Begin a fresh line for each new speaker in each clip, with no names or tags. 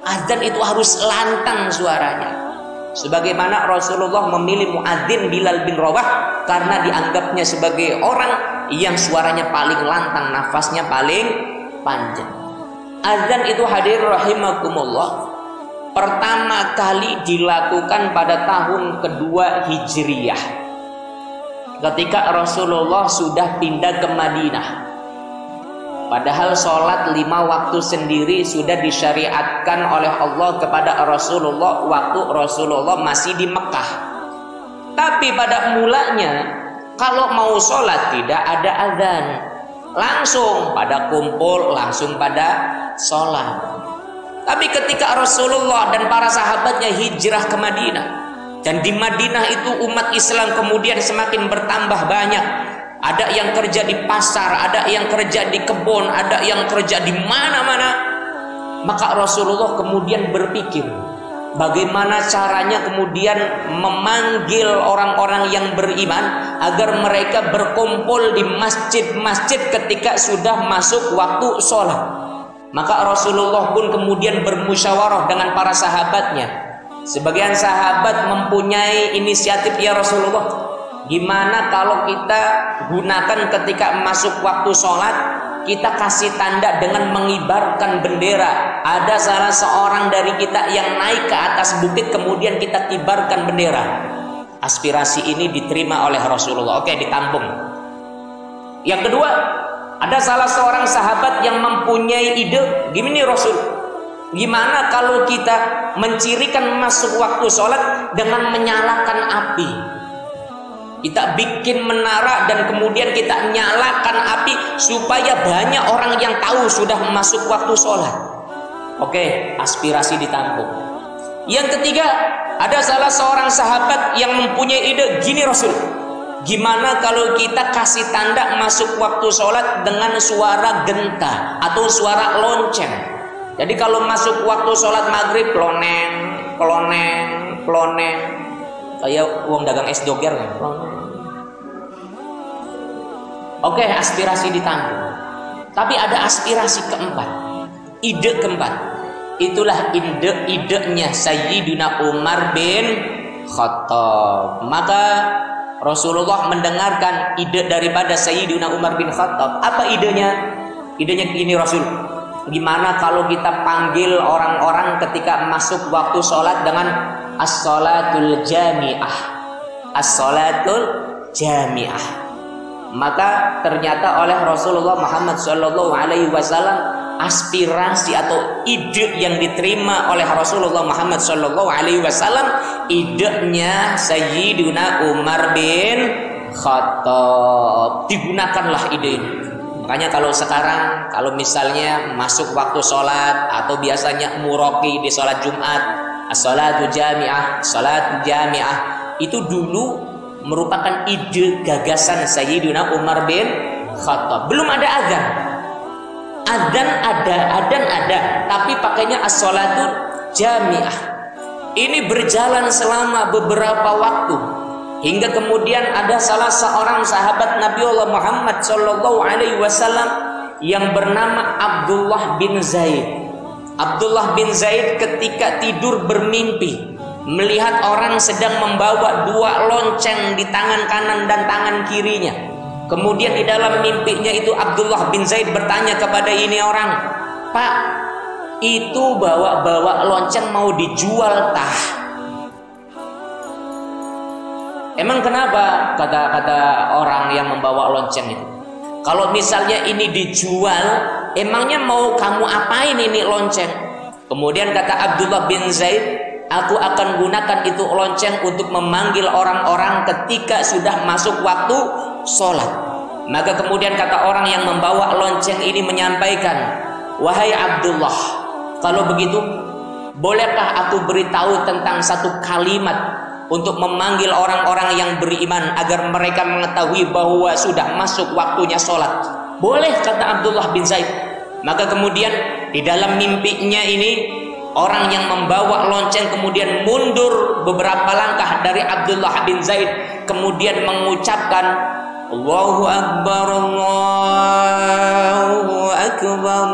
Azan itu harus lantang suaranya. Sebagaimana Rasulullah memilih muadzin Bilal bin Rabah karena dianggapnya sebagai orang yang suaranya paling lantang, nafasnya paling panjang. Azan itu hadir rahimakumullah pertama kali dilakukan pada tahun kedua Hijriyah, ketika Rasulullah sudah pindah ke Madinah. Padahal sholat 5 waktu sendiri sudah disyariatkan oleh Allah kepada Rasulullah waktu Rasulullah masih di Mekah. Tapi pada mulanya kalau mau sholat tidak ada azan, langsung pada kumpul, langsung pada sholat. Tapi ketika Rasulullah dan para sahabatnya hijrah ke Madinah, dan di Madinah itu umat Islam kemudian semakin bertambah banyak. Ada yang kerja di pasar, ada yang kerja di kebun, ada yang kerja di mana-mana. Maka Rasulullah kemudian berpikir, bagaimana caranya kemudian memanggil orang-orang yang beriman agar mereka berkumpul di masjid-masjid ketika sudah masuk waktu sholat. Maka Rasulullah pun kemudian bermusyawarah dengan para sahabatnya. Sebagian sahabat mempunyai inisiatif, ya Rasulullah, gimana kalau kita gunakan ketika masuk waktu sholat, kita kasih tanda dengan mengibarkan bendera. Ada salah seorang dari kita yang naik ke atas bukit, kemudian kita kibarkan bendera. Aspirasi ini diterima oleh Rasulullah. Oke, ditampung. Yang kedua, ada salah seorang sahabat yang mempunyai ide, gini Rasul, gimana kalau kita mencirikan masuk waktu sholat dengan menyalakan api? Kita bikin menara dan kemudian kita nyalakan api supaya banyak orang yang tahu sudah masuk waktu sholat. Oke, aspirasi ditampung. Yang ketiga, ada salah seorang sahabat yang mempunyai ide, gini Rasul, gimana kalau kita kasih tanda masuk waktu sholat dengan suara genta atau suara lonceng? Jadi kalau masuk waktu sholat maghrib, kloneng, kloneng, kloneng, kayak uang dagang es doger kan? Oke, aspirasi ditanggung. Tapi ada aspirasi keempat, ide keempat. Itulah idenya Sayyidina Umar bin Khattab. Maka Rasulullah mendengarkan ide daripada Sayyidina Umar bin Khattab. Apa idenya? Idenya ini Rasul, gimana kalau kita panggil orang-orang ketika masuk waktu sholat dengan as-sholatul jami'ah, as-sholatul jami'ah. Maka ternyata oleh Rasulullah Muhammad SAW aspirasi atau ide yang diterima oleh Rasulullah Muhammad SAW, idenya Sayyidina Umar bin Khattab. Digunakanlah ide ini. Makanya kalau sekarang, kalau misalnya masuk waktu sholat atau biasanya muroki di sholat Jumat, as-sholatu jami'ah, sholat jami'ah, itu dulu merupakan ide gagasan Sayyidina Umar bin Khattab. Belum ada azan. Azan ada, tapi pakainya as-sholatu jami'ah. Ini berjalan selama beberapa waktu hingga kemudian ada salah seorang sahabat Nabi Allah Muhammad SAW yang bernama Abdullah bin Zaid. Abdullah bin Zaid ketika tidur bermimpi melihat orang sedang membawa 2 lonceng di tangan kanan dan tangan kirinya. Kemudian di dalam mimpinya itu Abdullah bin Zaid bertanya kepada ini orang, "Pak, itu bawa lonceng mau dijual tah?" Emang kenapa? Kata orang yang membawa lonceng itu, kalau misalnya ini dijual, emangnya mau kamu apain ini lonceng? Kemudian kata Abdullah bin Zaid, aku akan gunakan itu lonceng untuk memanggil orang-orang ketika sudah masuk waktu sholat. Maka kemudian kata orang yang membawa lonceng ini menyampaikan, wahai Abdullah, kalau begitu bolehkah aku beritahu tentang satu kalimat untuk memanggil orang-orang yang beriman agar mereka mengetahui bahwa sudah masuk waktunya sholat? Boleh, kata Abdullah bin Zaid. Maka kemudian di dalam mimpinya ini orang yang membawa lonceng kemudian mundur beberapa langkah dari Abdullah bin Zaid, kemudian mengucapkan, Allahu Akbar, Allahu Akbar,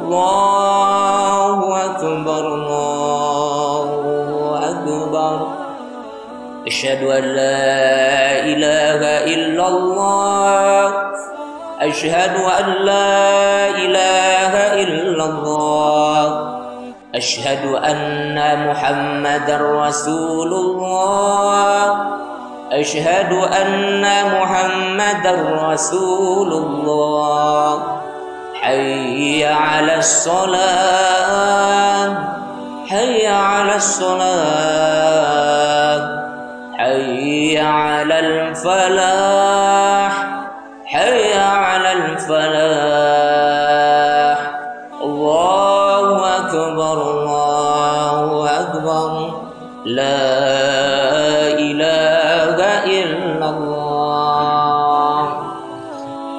Allahu Asyhadu an la ilaha illallah. Asyhadu an la ilaha illallah. Asyhadu anna Muhammadar Rasulullah. Asyhadu anna Muhammadar Rasulullah. Hayya 'alas shalah. Hayya 'alas shalah. Hayya 'alal falah. Hayya 'alal falah. Allahu akbar, Allahu akbar. La ilaha illallah.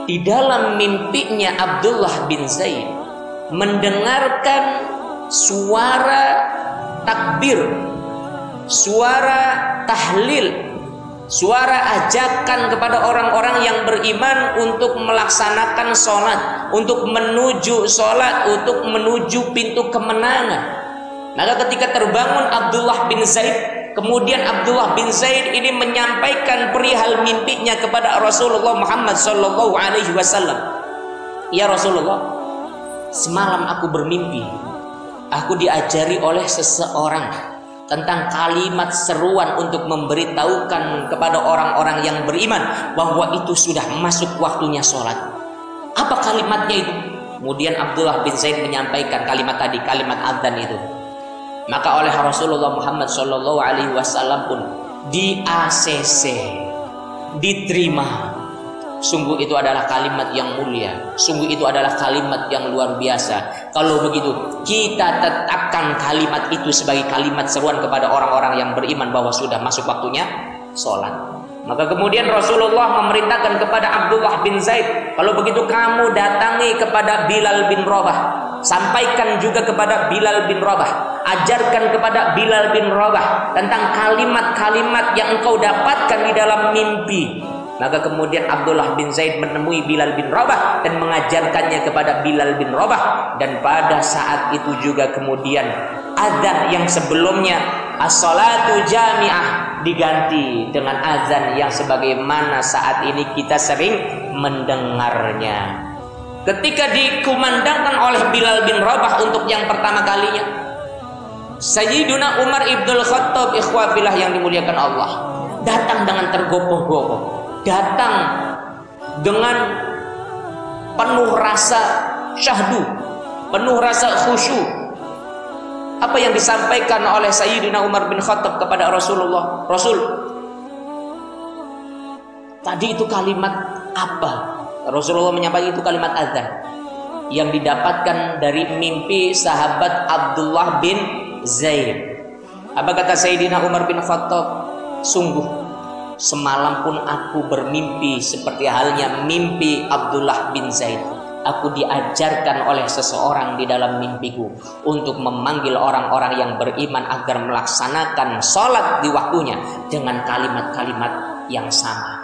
Di dalam mimpinya Abdullah bin Zaid mendengarkan suara takbir, suara tahlil, suara ajakan kepada orang-orang yang beriman untuk melaksanakan sholat, untuk menuju sholat, untuk menuju pintu kemenangan. Maka ketika terbangun Abdullah bin Zaid, kemudian Abdullah bin Zaid ini menyampaikan perihal mimpinya kepada Rasulullah Muhammad sallallahu alaihi wasallam. Ya Rasulullah, semalam aku bermimpi, aku diajari oleh seseorang tentang kalimat seruan untuk memberitahukan kepada orang-orang yang beriman bahwa itu sudah masuk waktunya sholat. Apa kalimatnya itu? Kemudian Abdullah bin Zaid menyampaikan kalimat tadi, kalimat adzan itu. Maka oleh Rasulullah Muhammad sallallahu alaihi wasallam pun di ACC, diterima. Sungguh itu adalah kalimat yang mulia, sungguh itu adalah kalimat yang luar biasa. Kalau begitu, kita tetapkan kalimat itu sebagai kalimat seruan kepada orang-orang yang beriman bahwa sudah masuk waktunya sholat. Maka kemudian Rasulullah memerintahkan kepada Abdullah bin Zaid, kalau begitu kamu datangi kepada Bilal bin Rabah, sampaikan juga kepada Bilal bin Rabah, ajarkan kepada Bilal bin Rabah tentang kalimat-kalimat yang engkau dapatkan di dalam mimpi. Maka kemudian Abdullah bin Zaid menemui Bilal bin Rabah dan mengajarkannya kepada Bilal bin Rabah. Dan pada saat itu juga kemudian azan yang sebelumnya as-salatu jami'ah diganti dengan azan yang sebagaimana saat ini kita sering mendengarnya. Ketika dikumandangkan oleh Bilal bin Rabah untuk yang pertama kalinya, Sayyiduna Umar ibnul Khattab, ikhwafillah yang dimuliakan Allah, datang dengan tergopoh-gopoh, datang dengan penuh rasa syahdu, penuh rasa khusyuk. Apa yang disampaikan oleh Sayyidina Umar bin Khattab kepada Rasulullah? Rasul, tadi itu kalimat apa? Rasulullah menyampaikan itu kalimat azan yang didapatkan dari mimpi sahabat Abdullah bin Zaid. Apa kata Sayyidina Umar bin Khattab? Sungguh semalam pun aku bermimpi seperti halnya mimpi Abdullah bin Zaid. Aku diajarkan oleh seseorang di dalam mimpiku untuk memanggil orang-orang yang beriman agar melaksanakan sholat di waktunya dengan kalimat-kalimat yang sama.